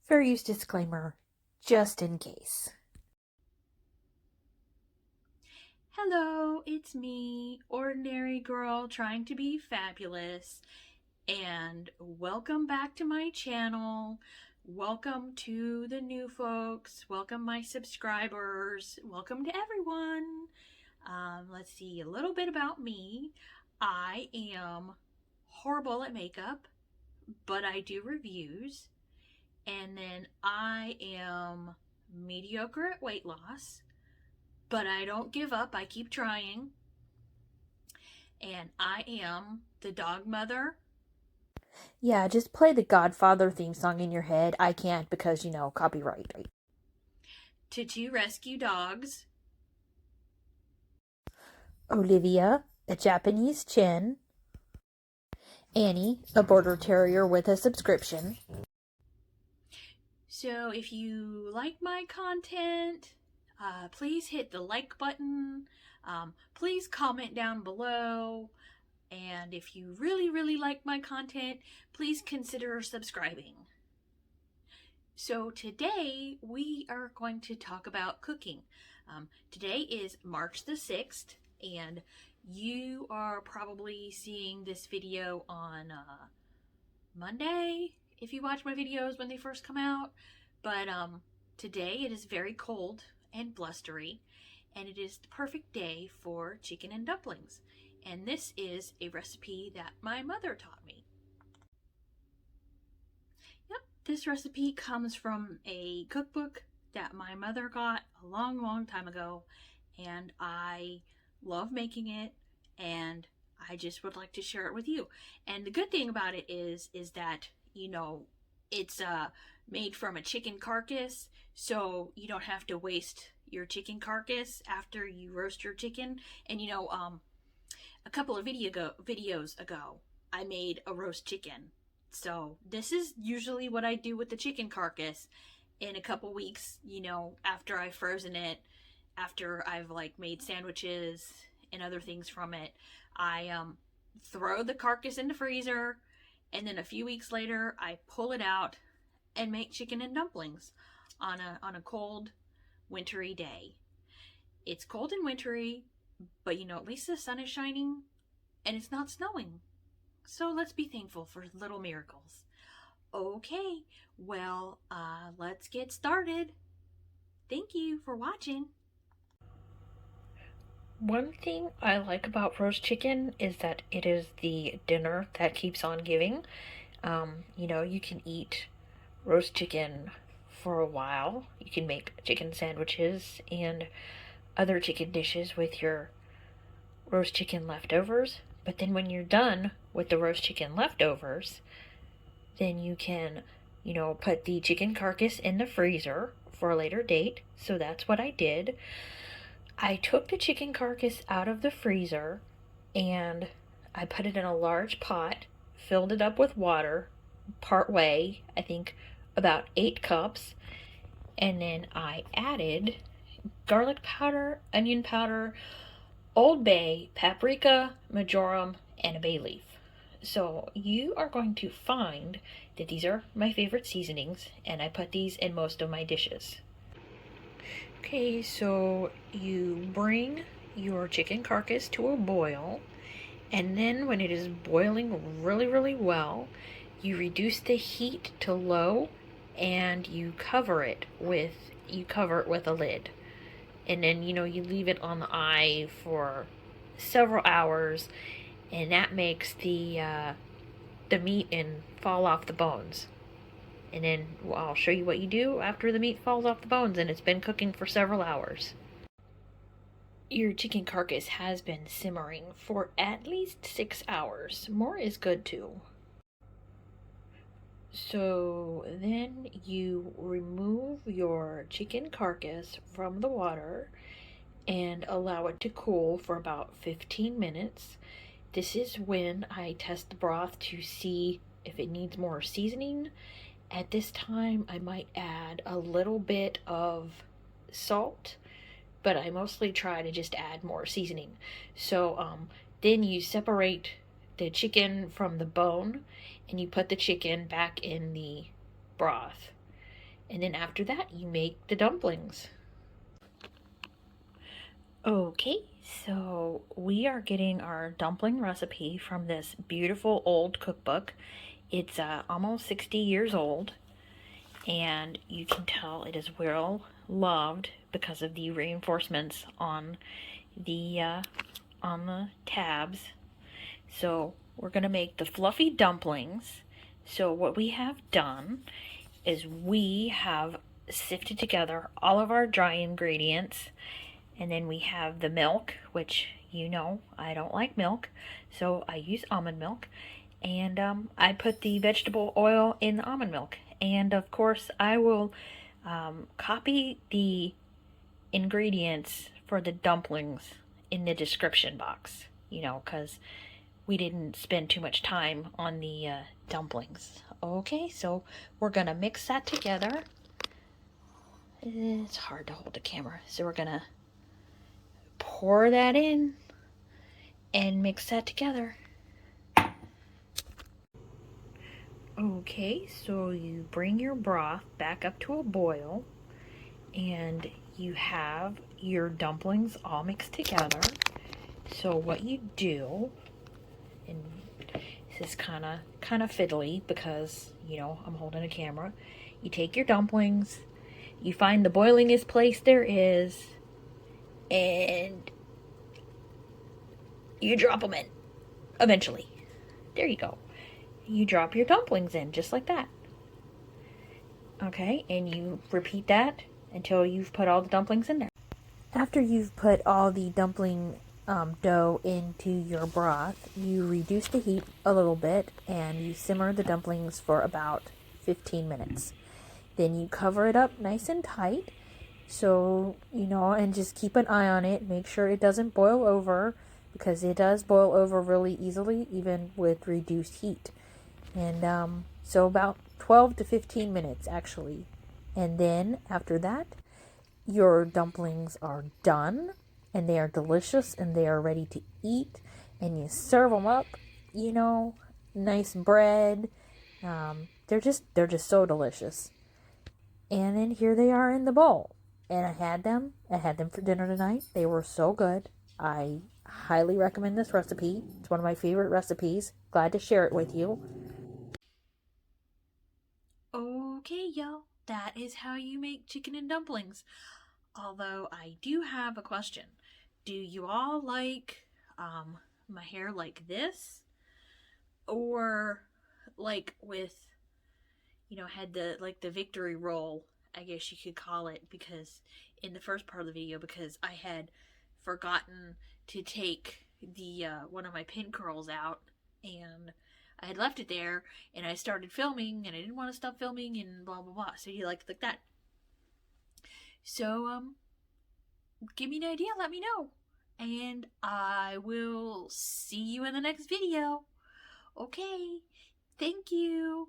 Fair use disclaimer, just in case. Hello, it's me, ordinary girl trying to be fabulous, and welcome back to my channel. Welcome to the new folks, welcome my subscribers, welcome to everyone. Let's see, a little bit about me. I am horrible at makeup, but I do reviews. And then I am mediocre at weight loss, but I don't give up. I keep trying. And I am the dog mother. Yeah, just play the Godfather theme song in your head. I can't because, copyright. To 2 rescue dogs. Olivia, a Japanese chin. Annie, a border terrier with a subscription. So if you like my content, please hit the like button. Please comment down below. And if you really, really like my content, please consider subscribing. So today we are going to talk about cooking. Today is March the 6th, and you are probably seeing this video on Monday if you watch my videos when they first come out. But today it is very cold and blustery, and it is the perfect day for chicken and dumplings. And this is a recipe that my mother taught me. Yep, this recipe comes from a cookbook that my mother got a long, long time ago, and I love making it, and I just would like to share it with you. And the good thing about it is that, it's made from a chicken carcass, so you don't have to waste your chicken carcass after you roast your chicken. And a couple of videos ago, I made a roast chicken. So this is usually what I do with the chicken carcass. In a couple weeks, after I've frozen it, after I've made sandwiches and other things from it, I throw the carcass in the freezer, and then a few weeks later I pull it out and make chicken and dumplings on a cold, wintry day. It's cold and wintry, but at least the sun is shining and it's not snowing. So let's be thankful for little miracles. Okay, well, let's get started. Thank you for watching. One thing I like about roast chicken is that it is the dinner that keeps on giving. You can eat roast chicken for a while. You can make chicken sandwiches and other chicken dishes with your roast chicken leftovers. But then when you're done with the roast chicken leftovers, then you can, put the chicken carcass in the freezer for a later date. So that's what I did. I took the chicken carcass out of the freezer and I put it in a large pot, filled it up with water, part way, I think about 8 cups, and then I added garlic powder, onion powder, Old Bay, paprika, marjoram, and a bay leaf. So you are going to find that these are my favorite seasonings, and I put these in most of my dishes. Okay, so you bring your chicken carcass to a boil, and then when it is boiling really, really well, you reduce the heat to low, and you cover it with a lid. And then, you leave it on the eye for several hours, and that makes the meat fall off the bones. And then I'll show you what you do after the meat falls off the bones and it's been cooking for several hours. Your chicken carcass has been simmering for at least 6 hours. More is good too. So then you remove your chicken carcass from the water and allow it to cool for about 15 minutes. This is when I test the broth to see if it needs more seasoning. At this time, I might add a little bit of salt but I mostly try to just add more seasoning. So then you separate the chicken from the bone, and you put the chicken back in the broth. And then after that, you make the dumplings. Okay, so we are getting our dumpling recipe from this beautiful old cookbook. It's almost 60 years old, and you can tell it is well loved because of the reinforcements on the tabs. So we're gonna make the fluffy dumplings. So what we have done is we have sifted together all of our dry ingredients, and then we have the milk, which you know I don't like milk, so I use almond milk, and I put the vegetable oil in the almond milk. And of course I will copy the ingredients for the dumplings in the description box, because we didn't spend too much time on the dumplings. Okay, so we're gonna mix that together. It's hard to hold the camera, so we're gonna pour that in and mix that together. Okay, so you bring your broth back up to a boil, and you have your dumplings all mixed together. So what you do, and this is kind of fiddly because I'm holding a camera. You take your dumplings, you find the boilingest place there is, and you drop them in. Eventually, there you go. You drop your dumplings in just like that. Okay, and you repeat that until you've put all the dumplings in there. After you've put all the dumpling dough into your broth, you reduce the heat a little bit and you simmer the dumplings for about 15 minutes. Then you cover it up nice and tight, so and just keep an eye on it. Make sure it doesn't boil over, because it does boil over really easily even with reduced heat. And so about 12 to 15 minutes actually. And then after that, your dumplings are done, and they are delicious, and they are ready to eat, and you serve them up, nice bread. They're just so delicious. And then here they are in the bowl, and I had them for dinner tonight. They were so good. I highly recommend this recipe. It's one of my favorite recipes. Glad to share it with you. Okay, y'all, that is how you make chicken and dumplings. Although I do have a question. Do you all like my hair like this? Or like with, had the victory roll, I guess you could call it, because in the first part of the video, because I had forgotten to take the one of my pin curls out, and I had left it there, and I started filming, and I didn't want to stop filming, and blah blah blah. So you like that. So give me an idea, let me know, and I will see you in the next video. Okay, thank you.